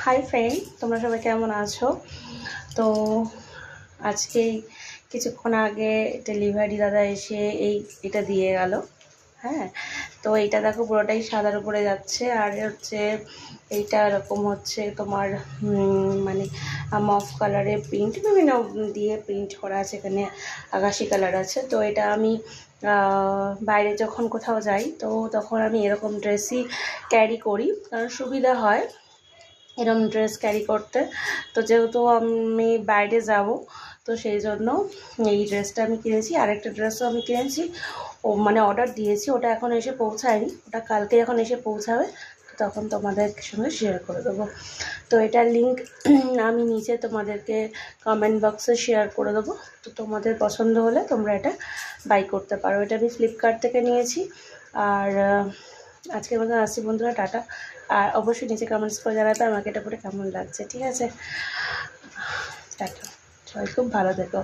Hi friend, তোমরা সবাই কেমন আছো? তো আজকে কিছুক্ষণ আগে ডেলিভারি দাদা এসে এটা দিয়ে গেল। হ্যাঁ, তো এইটা দেখো পুরোটাই সাদার উপরে যাচ্ছে, আর হচ্ছে এইটা এরকম হচ্ছে তোমার মানে মফ কালারের প্রিন্ট, বিভিন্ন দিয়ে প্রিন্ট করা আছে, এখানে আকাশি কালার আছে। তো এটা আমি বাইরে যখন কোথাও যাই তো তখন আমি এরকম ড্রেসই ক্যারি করি, কারণ সুবিধা হয় এরকম ড্রেস ক্যারি করতে। তো যেহেতু আমি বাইরে যাব, তো সেই জন্য এই ড্রেসটা আমি কিনেছি। আরেকটা ড্রেসও আমি কিনেছি, ও মানে অর্ডার দিয়েছি, ওটা এখন এসে পৌঁছায়নি, ওটা কালকে যখন এসে পৌঁছাবে তখন তোমাদের সঙ্গে শেয়ার করে দেবো। তো এটার লিঙ্ক আমি নিচে তোমাদেরকে কমেন্ট বক্সে শেয়ার করে দেবো। তো তোমাদের পছন্দ হলে তোমরা এটা বাই করতে পারো। এটা আমি ফ্লিপকার্ট থেকে নিয়েছি। আর আজকের মতন আসছি বন্ধুরা, টাটা। আর অবশ্যই নিচে কমেন্টস করে জানাবে আমাকে এটা পরে কেমন লাগছে, ঠিক আছে? টাটা, সবাই খুব ভালো থেকো।